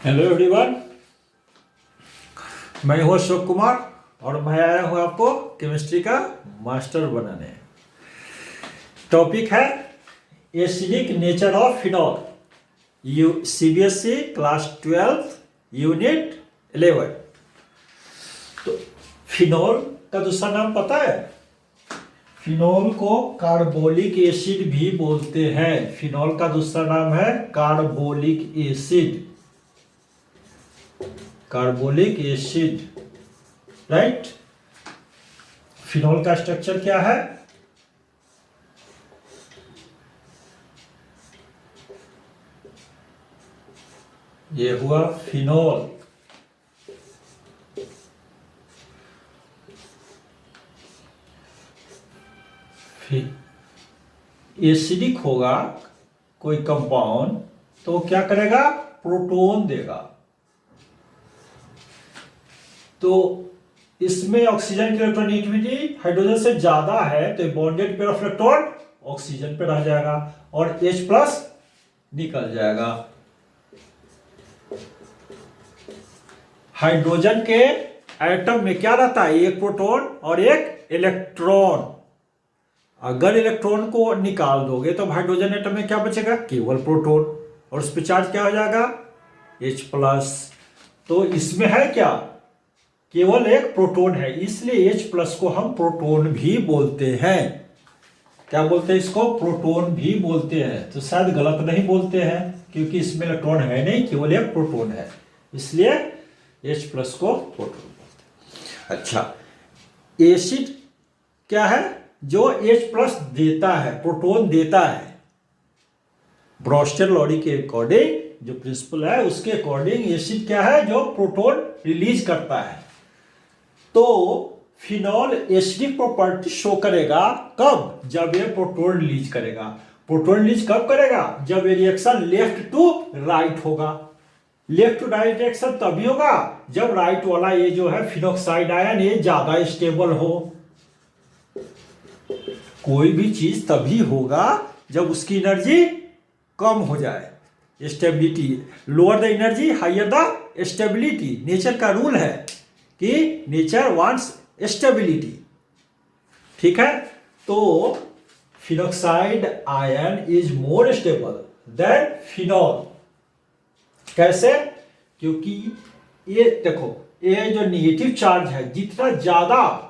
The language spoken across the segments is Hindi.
हेलो एवरीवन, मैं हूं अशोक कुमार और मैं आया हूं आपको केमिस्ट्री का मास्टर बनाने। टॉपिक है acidic nature of phenol, you CBSE class 12 unit 11। तो फिनॉल का दूसरा नाम पता है? फिनॉल को कार्बोलिक एसिड भी बोलते हैं। फिनॉल का दूसरा नाम है carbolic acid, carbolic acid, right. Phenol का स्ट्रक्चर क्या है? ये हुआ फिनॉल। एसिडिक होगा कोई कंपाउंड तो क्या करेगा? प्रोटॉन देगा। तो इसमें ऑक्सीजन की इलेक्ट्रॉनिगेटिविटी हाइड्रोजन से ज्यादा है तो bonded pair of electron oxygen पे रह जाएगा और H प्लस निकल जाएगा। हाइड्रोजन के एटम में क्या रहता है? एक प्रोटॉन और एक इलेक्ट्रॉन। अगर इलेक्ट्रॉन को निकाल दोगे तो हाइड्रोजन एटम में क्या बचेगा? केवल प्रोटॉन, और उस पर चार्ज क्या हो जाएगा? H plus. तो इसमें है क्या? केवल एक प्रोटॉन है, इसलिए H प्लस को हम प्रोटॉन भी बोलते हैं। क्या बोलते हैं इसको? प्रोटॉन भी बोलते हैं। तो शायद गलत नहीं बोलते हैं क्योंकि इसमें इलेक्ट्रॉन है नहीं, केवल एक प्रोटॉन है, इसलिए H प्लस को प्रोटॉन बोलते हैं। अच्छा, एसिड क्या है? जो H प्लस देता है, प्रोटॉन देता है। ब्रोस्टर लॉ के अकॉर्डिंग जो प्रिंसिपल है उसके अकॉर्डिंग एसिड क्या है? जो प्रोटॉन रिलीज करता है। तो फिनॉल एसिडिक प्रॉपर्टी शो करेगा कब? जब ये प्रोटॉन रिलीज करेगा। प्रोटॉन रिलीज कब करेगा? जब ये रिएक्शन लेफ्ट टू राइट होगा। लेफ्ट टू राइट रिएक्शन तभी होगा जब राइट वाला ये जो है फिनॉक्साइड आयन ये ज्यादा स्टेबल हो। कोई भी चीज तभी होगा जब उसकी एनर्जी कम हो जाए। Stability, lower the energy higher the stability. Nature का रूल है कि नेचर वांट्स स्टेबिलिटी, ठीक है। तो phenoxide ion is more stable than phenol. कैसे? क्योंकि ये देखो, ये जो नेगेटिव चार्ज है जितना ज्यादा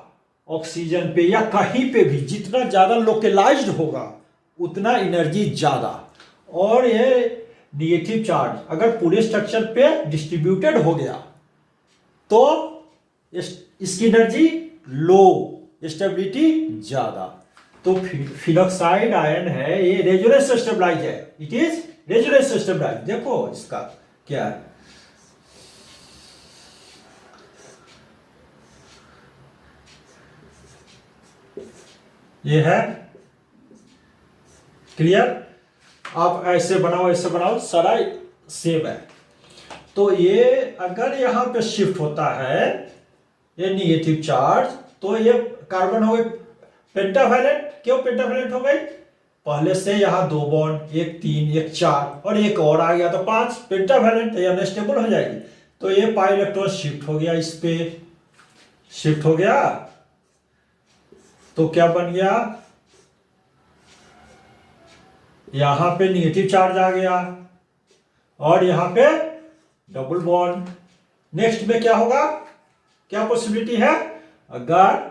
ऑक्सीजन पे या कहीं पे भी जितना ज्यादा लोकलाइज्ड होगा उतना एनर्जी ज्यादा, और ये नेगेटिव चार्ज अगर पूरे स्ट्रक्चर पे डिस्ट्रीब्यूटेड हो गया तो इसकी एनर्जी लो, स्टेबिलिटी ज्यादा। तो फिनॉक्साइड आयन है ये रेजोनेंस स्टेबलाइज है, इट इज रेजोनेंस स्टेबलाइज। देखो इसका क्या है, ये है क्लियर। आप ऐसे बनाओ, सारा सेम है। तो ये अगर यहां पे शिफ्ट होता है ये नेगेटिव चार्ज तो ये कार्बन हो गए पेंटावैलेंट। क्यों पेंटावैलेंट हो गई? पहले से यहां दो बॉन्ड, एक 3 एक 4 और एक और आ गया तो 5 पेंटावैलेंट, ये अनस्टेबल हो जाएगी। तो ये पाई इलेक्ट्रॉन शिफ्ट हो गया, इस पे शिफ्ट हो गया तो क्या बन गया? यहां पे नेगेटिव चार्ज आ गया और यहां पे डबल बॉन्ड। नेक्स्ट में क्या होगा? क्या पॉसिबिलिटी है? अगर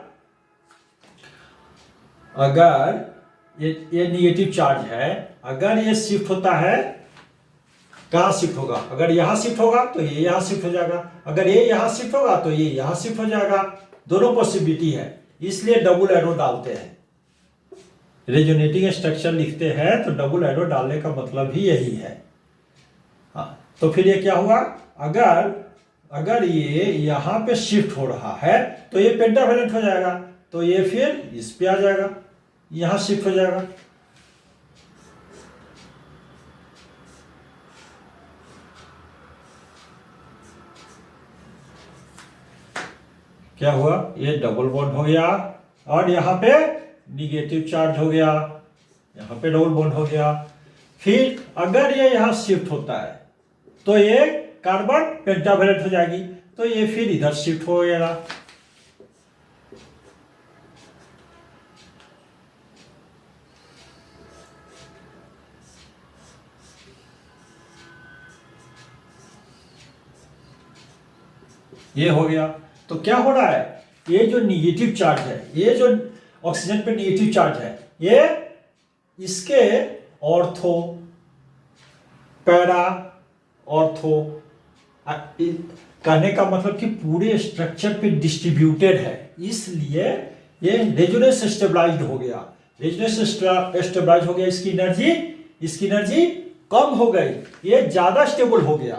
ये नेगेटिव चार्ज है, अगर ये शिफ्ट होता है, कहां शिफ्ट होगा? अगर यहां शिफ्ट होगा तो ये यहां शिफ्ट हो जाएगा, अगर ये यहां शिफ्ट होगा तो ये यहां शिफ्ट हो जाएगा। दोनों पॉसिबिलिटी है, इसलिए डबल एरो डालते हैं। रेजोनेटिंग स्ट्रक्चर लिखते हैं तो डबल एरो डालने का मतलब ही यही है। हाँ, तो फिर ये क्या हुआ? अगर ये यहां पे शिफ्ट हो रहा है तो ये पेंटावैलेंट हो जाएगा, तो ये फिर इस पे आ जाएगा, यहां शिफ्ट हो जाएगा। क्या हुआ? ये डबल बॉन्ड हो गया और यहां पे निगेटिव चार्ज हो गया, यहां पे डबल बॉन्ड हो गया। फिर अगर ये यहां शिफ्ट होता है तो ये कार्बन पेंटावेलेंट हो जाएगी, तो ये फिर इधर शिफ्ट हो जाएगा। ये हो गया। तो क्या हो रहा है, ये जो निगेटिव चार्ज है, ये जो ऑक्सीजन पे निगेटिव चार्ज है, ये इसके ऑर्थो पैरा ऑर्थो कहने का मतलब कि पूरे स्ट्रक्चर पे डिस्ट्रीब्यूटेड है, इसलिए ये रेजोनेंस स्टेबलाइज्ड हो गया। रेजोनेंस स्टेबलाइज हो गया, इसकी एनर्जी कम हो गई, ये ज्यादा स्टेबल हो गया।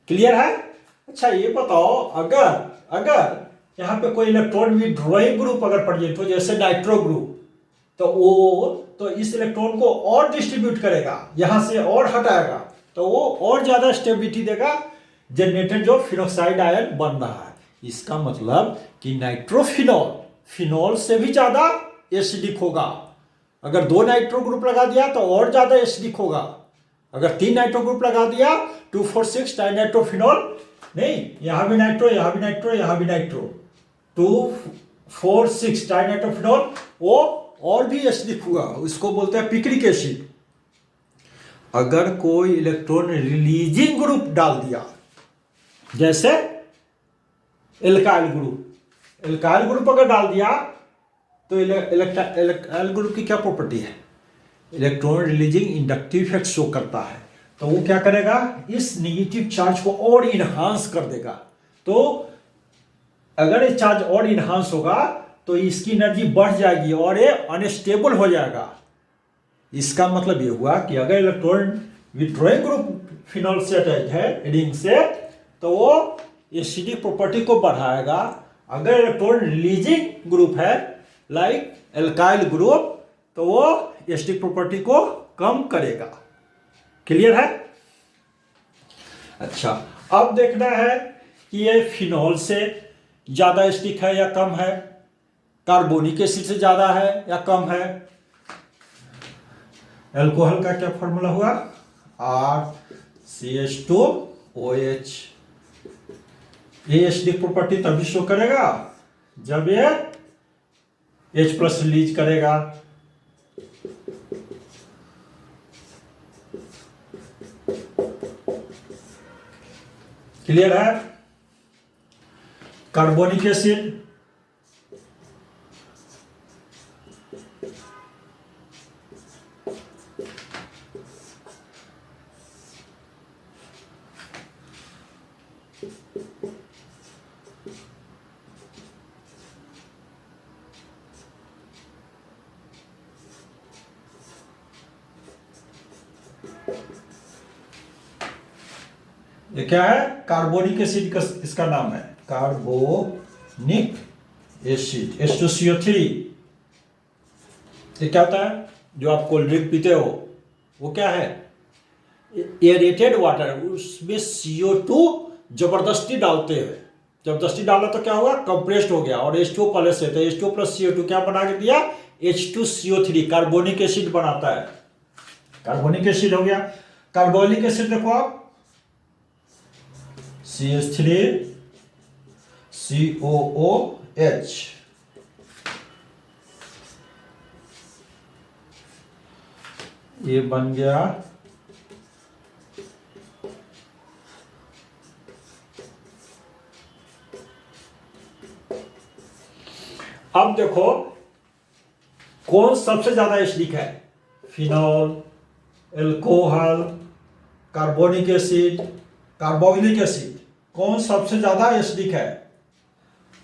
क्लियर है? अच्छा ये बताओ, अगर यहाँ पे कोई इलेक्ट्रॉन विड्रॉइंग ग्रुप अगर प्रेजेंट हो, जैसे नाइट्रो ग्रुप, तो इस इलेक्ट्रॉन को और डिस्ट्रीब्यूट करेगा, यहां से और हटाएगा, तो वो और ज्यादा स्टेबिलिटी देगा, जनरेटेड जो फिनोक्साइड आयन बन रहा है। इसका मतलब कि फिनॉल से भी ज्यादा एसिडिक होगा। अगर 2 नाइट्रो ग्रुप लगा दिया तो और ज्यादा एसिडिक होगा। अगर 3 नाइट्रो ग्रुप लगा दिया, 2,4,6 डाइनाइट्रोफिनॉल, नहीं, यहां भी नाइट्रो, यहां भी नाइट्रो, यहां भी नाइट्रो, 2,4,6 डाइनाइट्रोफिनॉल, वो और भी एसिडिक हुआ, उसको बोलते हैं पिक्रिक एसिड। अगर कोई इलेक्ट्रॉन रिलीजिंग ग्रुप डाल दिया, जैसे एल्काइल ग्रुप अगर डाल दिया, तो एल्काइल ग्रुप की क्या प्रॉपर्टी है, electron releasing inductive effect show करता है। तो वो क्या करेगा, इस नेगेटिव चार्ज को और इनहांस कर देगा। तो अगर ये चार्ज और इनहांस होगा तो इसकी एनर्जी बढ़ जाएगी और ये अनस्टेबल हो जाएगा। इसका मतलब ये हुआ कि अगर इलेक्ट्रॉन विड्रॉइंग ग्रुप फिनॉल से अटैच है रिंग से, तो वो एसिडिक प्रॉपर्टी को बढ़ाएगा। अगर इलेक्ट्रॉन रिलीजिंग ग्रुप है लाइक एल्काइल ग्रुप, तो वो एसिडिक प्रॉपर्टी को कम करेगा। क्लियर है? अच्छा, अब देखना है कि ये फिनॉल से ज्यादा एसिडिक है या कम है, कार्बोनिक एसिड से ज्यादा है या कम है। अल्कोहल का क्या फॉर्मूला हुआ, RCH2OH। ये एसिडिक प्रॉपर्टी तभी शो करेगा जब ये H+ रिलीज करेगा। क्लियर है? कार्बोनिक एसिड, ये क्या है, कार्बोनिक एसिड का इसका नाम है कार्बोनिक एसिड, H2CO3। ये क्या होता है, जो आप कोल्ड ड्रिंक पीते हो वो क्या है, एरेटेड वाटर, उसमें CO2 जबरदस्ती डालते हैं। जबरदस्ती डाला तो क्या हुआ, कंप्रेस्ड हो गया, और H2O पहले से, तो H2O + CO2 क्या बना के दिया, H2CO3, कार्बोनिक एसिड बनाता है। कार्बोनिक एसिड हो गया। कार्बोनिक एसिड देखो आप, CH3COOH, ये बन गया अब देखो कौन सबसे ज्यादा एसिडिक है, phenol, alcohol, carbonic acid, carboxylic acid, कौन सबसे ज्यादा एसिडिक है?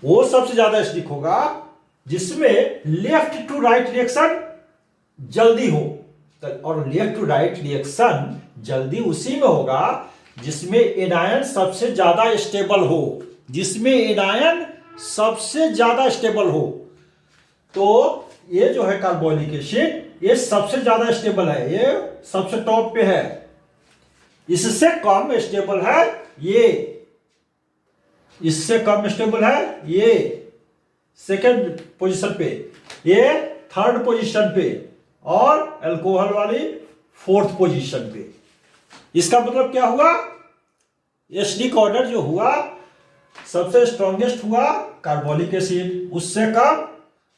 वो सबसे ज्यादा एसिडिक होगा जिसमें लेफ्ट टू राइट रिएक्शन जल्दी हो। और लेफ्ट टू राइट रिएक्शन जल्दी उसी में होगा जिसमें एनायन सबसे ज्यादा स्टेबल हो, जिसमें एनायन सबसे ज्यादा स्टेबल हो। तो ये जो है कार्बोनिक एसिड, ये सबसे ज्यादा स्टेबल है, ये सबसे टॉप पे है। इससे कम स्टेबल है ये, इससे कम स्टेबल है ये सेकंड पोजीशन पे, ये थर्ड पोजीशन पे, और अल्कोहल वाली फोर्थ पोजीशन पे। इसका मतलब क्या हुआ, एसिडिक ऑर्डर जो हुआ सबसे स्ट्रॉन्गेस्ट हुआ कार्बोनिक एसिड, उससे कम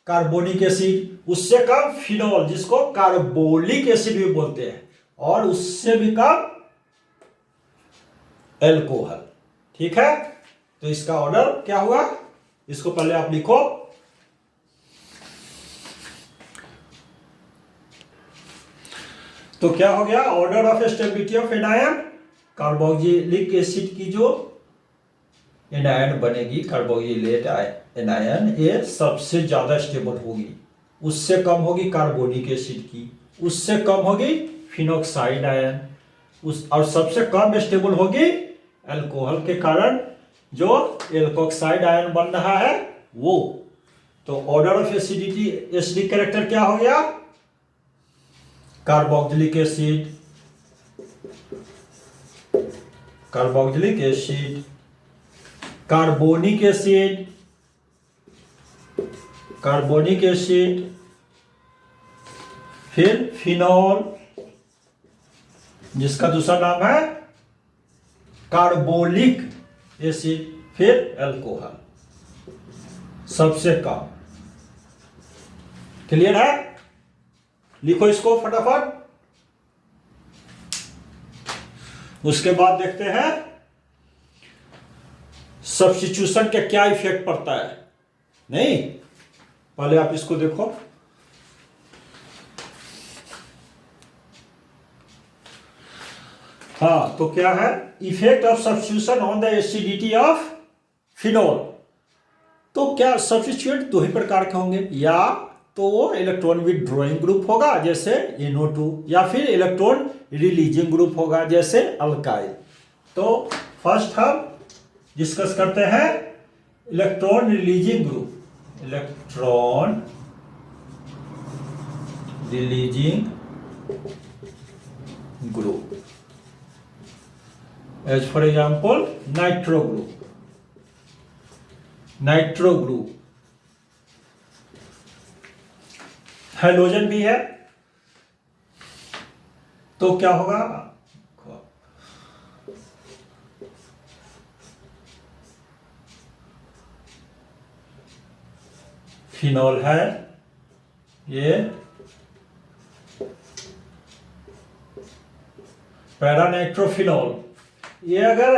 कार्बोनिक एसिड, उससे कम फिनॉल जिसको कार्बोलिक एसिड भी बोलते हैं, और उससे भी कम एल्कोहल। ठीक है, तो इसका ऑर्डर क्या हुआ, इसको पहले आप लिखो। तो क्या हो गया order of stability of anion, carboxylic acid की जो एनायन बनेगी कार्बोक्सिलेट एनायन, ये सबसे ज्यादा स्टेबल होगी, उससे कम होगी कार्बोनिक एसिड की, उससे कम होगी फिनोक्साइड आयन, उस और सबसे कम स्टेबल होगी अल्कोहल के कारण जो एल्कोक्साइड आयन बन रहा है वो। तो order of acidity, acidic character क्या हो गया, carboxylic acid, carboxylic acid, carbonic acid, carbonic acid, फिर फिनॉल जिसका दूसरा नाम है कार्बोलिक एसिड, फिर अल्कोहल, सबसे कम। क्लियर है, लिखो इसको फटाफट। उसके बाद देखते हैं सब्स्टिट्यूशन का क्या इफेक्ट पड़ता है। नहीं, पहले आप इसको देखो। हाँ, तो क्या है effect of substitution on the acidity of phenol. तो क्या सब्स्टिट्यूएंट दो ही प्रकार के होंगे, या तो इलेक्ट्रॉन विथड्रॉइंग ग्रुप होगा जैसे NO2, या फिर इलेक्ट्रॉन रिलीजिंग ग्रुप होगा जैसे अल्काइल। तो फर्स्ट हम डिस्कस करते हैं electron releasing group, electron releasing group, as for example nitro group, nitro group, hydrogen भी है। तो क्या होगा, फिनॉल है ये, पैरानाइट्रोफिनॉल, ये अगर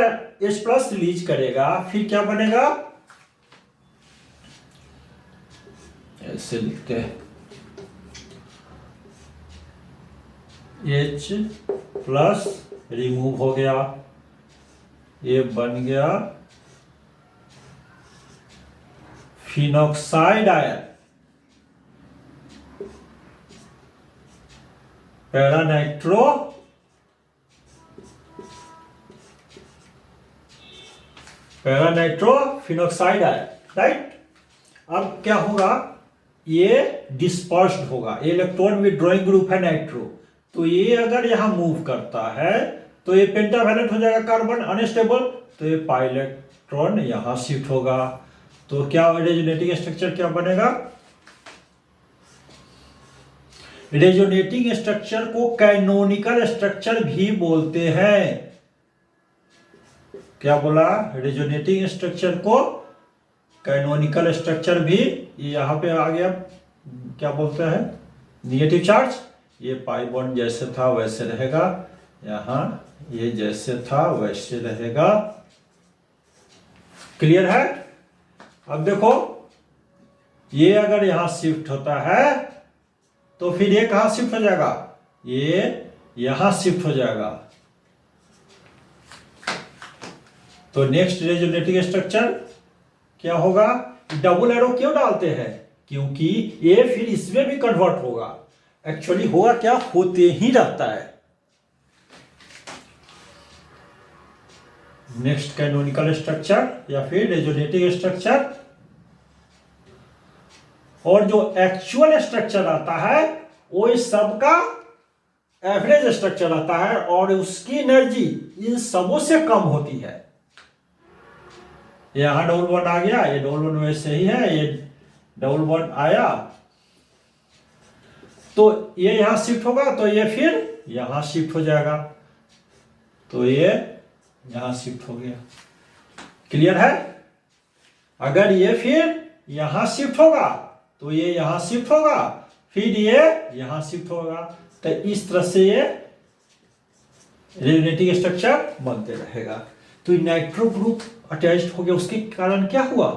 H+ रिलीज करेगा फिर क्या बनेगा, ऐसे लिखते हैं H+ रिमूव हो गया, ये बन गया phenoxide ion, paranitro phenoxide ion, right. अब क्या होगा, ये डिस्पर्स्ड होगा, ये इलेक्ट्रॉन विथड्रॉइंग ग्रुप है नाइट्रो, तो ये अगर यहां मूव करता है तो ये पेंटावैलेंट हो जाएगा कार्बन अनस्टेबल, तो ये पाई इलेक्ट्रॉन यहां शिफ्ट होगा। तो क्या रेजोनेटिंग स्ट्रक्चर क्या बनेगा, रेजोनेटिंग स्ट्रक्चर को कैनोनिकल स्ट्रक्चर भी बोलते हैं। क्या बोला, रेजोनेटिंग स्ट्रक्चर को कैनोनिकल स्ट्रक्चर भी, ये यहां पे आ गया, क्या बोलते हैं नेगेटिव चार्ज, ये पाई बॉन्ड जैसे था वैसे रहेगा, यहां ये जैसे था वैसे रहेगा। क्लियर है। अब देखो ये अगर यहां शिफ्ट होता है तो फिर ये कहां शिफ्ट हो जाएगा, ये यहां शिफ्ट हो जाएगा। तो नेक्स्ट रेजोनेटिंग स्ट्रक्चर क्या होगा, डबल एरो क्यों डालते हैं, क्योंकि ये फिर इसमें भी कन्वर्ट होगा। एक्चुअली होगा क्या, होते ही रहता है। नेक्स्ट कैनोनिकल स्ट्रक्चर या फिर रेजोनेटिंग स्ट्रक्चर, और जो एक्चुअल स्ट्रक्चर आता है वो इस सब का एवरेज स्ट्रक्चर आता है, और उसकी एनर्जी इन सबों से कम होती है। यहां डबल बॉन्ड आ गया, ये डबल बॉन्ड वैसे ही है, ये डबल बॉन्ड आया तो ये यहां शिफ्ट होगा, तो ये फिर यहां शिफ्ट हो जाएगा, तो ये यहां शिफ्ट हो गया। क्लियर है? अगर ये फिर यहां शिफ्ट होगा तो ये यहां शिफ्ट होगा, फिर ये यहां शिफ्ट होगा। तो इस तरह से ये रेजोनेटिंग स्ट्रक्चर बनते रहेगा। तो नाइट्रो ग्रुप अटैच्ड हो गया, उसके कारण क्या हुआ,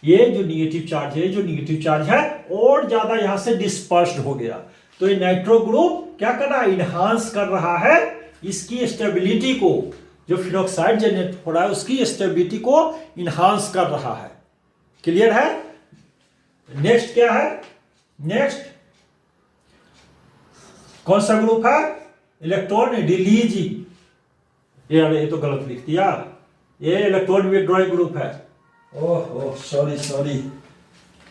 ये जो निगेटिव चार्ज है, जो निगेटिव चार्ज है और ज्यादा यहां से डिस्पर्स्ड हो गया। तो ये नाइट्रो ग्रुप क्या कर रहा है, इनहांस कर रहा है इसकी स्टेबिलिटी को, जो फिनॉक्साइड जनरेट हो रहा है उसकी स्टेबिलिटी को इनहांस कर रहा है। क्लियर है? नेक्स्ट क्या है, नेक्स्ट कौन सा ग्रुप है, इलेक्ट्रॉन रिलीजिंग। ये तो गलत लिख दिया, ये इलेक्ट्रॉन विथड्रॉइंग ग्रुप है। ओह सॉरी सॉरी,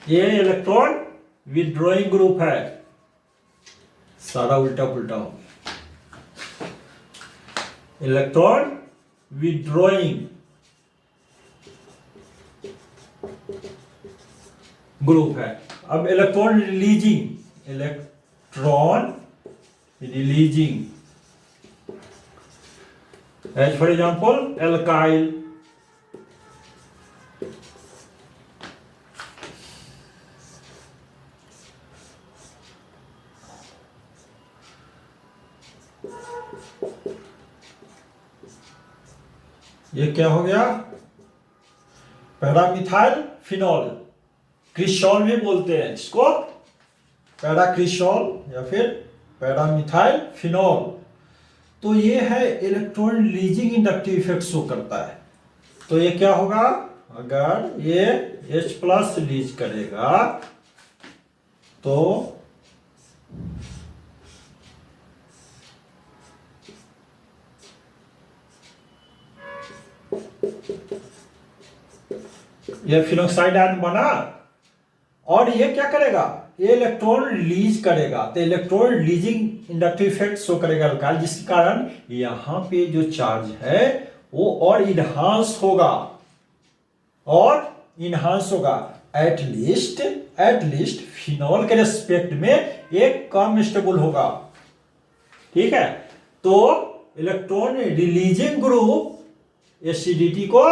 ये इलेक्ट्रॉन विथड्रॉइंग ग्रुप है, सारा उल्टा पुल्टा हो गया। इलेक्ट्रॉन विथड्रॉइंग ग्रुप है। अब electron releasing, electron releasing as for example alkyl, ये क्या हो गया, पैरामिथाइल फिनॉल, क्रिसॉल भी बोलते हैं इसको, पैराक्रिसॉल या फिर पैरामिथाइल फिनॉल। तो ये है electron releasing inductive effect show करता है। तो ये क्या होगा, अगर ये H+ रिलीज करेगा तो ये फिनॉक्साइड आयन बना और ये क्या करेगा, ये इलेक्ट्रॉन रिलीज करेगा। तो electron releasing inductive effect show करेगा अल्काइल, जिसके कारण यहां पे जो चार्ज है वो और इनहांस होगा, और इनहांस होगा। एटलीस्ट फिनॉल के रेस्पेक्ट में एक कम स्टेबल होगा। ठीक है? तो इलेक्ट्रॉन रिलीजिंग ग्रुप एसिडिटी को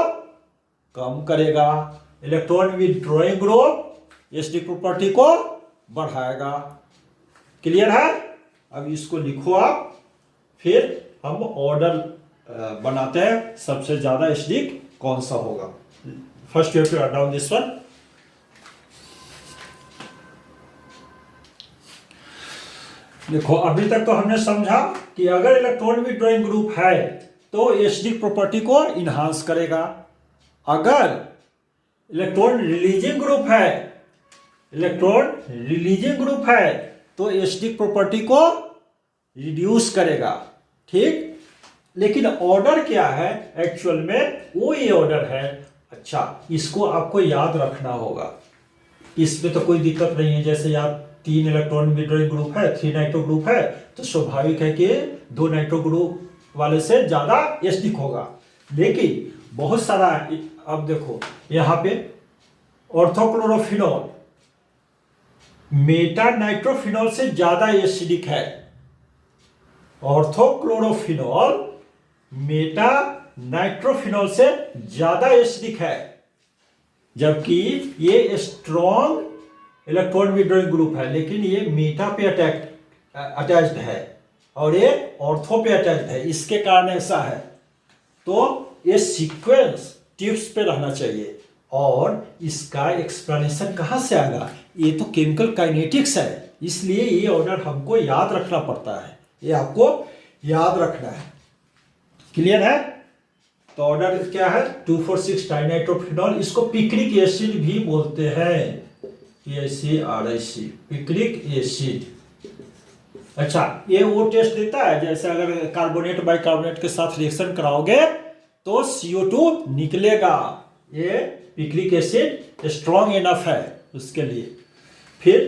कम करेगा, electron withdrawing group acidic property को बढ़ाएगा। क्लियर है? अब इसको लिखो आप, फिर हम ऑर्डर बनाते हैं सबसे ज्यादा एसिडिक कौन सा होगा। First you have to write down this one. देखो अभी तक तो हमने समझा कि अगर इलेक्ट्रॉन विथड्रॉइंग ग्रुप है तो एसिडिक प्रॉपर्टी को इनहांस करेगा। अगर इलेक्ट्रॉन रिलीजिंग ग्रुप है, इलेक्ट्रॉन रिलीजिंग ग्रुप है तो एसिडिक प्रॉपर्टी को रिड्यूस करेगा। ठीक? लेकिन ऑर्डर क्या है एक्चुअल में, वो ये ऑर्डर है। अच्छा, इसको आपको याद रखना होगा, इसमें तो कोई दिक्कत नहीं है। जैसे आप 3 इलेक्ट्रॉन विथड्रॉइंग ग्रुप है, 3 नाइट्रो ग्रुप है, तो स्वाभाविक है कि 2 नाइट्रो ग्रुप वाले से ज्यादा एसिडिक होगा। लेकिन बहुत सारा, अब देखो यहां पे ऑर्थोक्लोरोफिनॉल मेटा नाइट्रोफिनॉल से ज्यादा एसिडिक है। ऑर्थोक्लोरोफिनॉल मेटा नाइट्रोफिनॉल से ज्यादा एसिडिक है, जबकि ये स्ट्रॉन्ग इलेक्ट्रॉन विथड्रॉइंग ग्रुप है, लेकिन ये मेटा पे अटैच्ड है और ये ऑर्थो पे अटैच्ड है। इसके कारण ऐसा है। तो ये सीक्वेंस टिप्स पे रहना चाहिए। और इसका एक्सप्लेनेशन कहां से आएगा, ये तो केमिकल काइनेटिक्स है, इसलिए ये ऑर्डर हमको याद रखना पड़ता है, ये आपको याद रखना है। क्लियर है? तो ऑर्डर क्या है, 2,4,6 डाइनाइट्रोफिनॉल। इसको पिक्रिक एसिड भी बोलते हैं, PICRIC, पिक्रिक एसिड। अच्छा, ये वो टेस्ट देता है जैसे अगर कार्बोनेट बाइकार्बोनेट के साथ रिएक्शन कराओगे तो CO2 निकलेगा। ये पिक्रिक एसिड स्ट्रॉन्ग इनफ है उसके लिए। फिर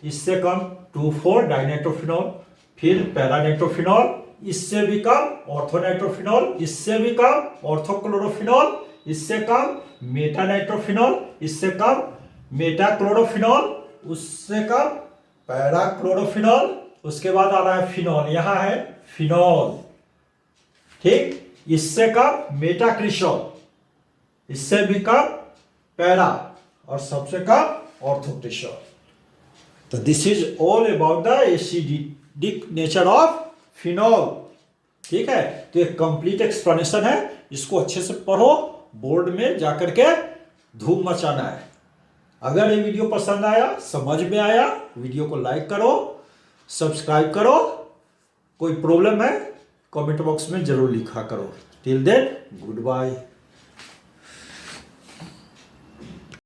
इससे कम 2,4 डाइनाइट्रोफिनॉल, फिर पैरानाइट्रोफिनॉल, इससे भी कम ऑर्थोनाइट्रोफिनॉल, इससे भी कम ऑर्थोक्लोरोफिनॉल, इससे कम मेटानाइट्रोफिनॉल, इससे कम मेटाक्लोरोफिनॉल, उससे कम पैराक्लोरोफिनॉल, उसके बाद आ रहा है फिनॉल, यहां है फिनॉल। ठीक? इससे कम मेटाक्रिस्टल, इससे भी कम पैरा, और सबसे कम ऑर्थोक्रिस्टल। तो this is all about the acidic nature of phenol. ठीक है, तो एक कंप्लीट एक्सप्लेनेशन है, इसको अच्छे से पढ़ो, बोर्ड में जाकर के धूम मचाना है। अगर ये वीडियो पसंद आया, समझ में आया, वीडियो को लाइक करो, सब्सक्राइब करो। कोई प्रॉब्लम है कमेंट बॉक्स में जरूर लिखा करो। Till then good bye.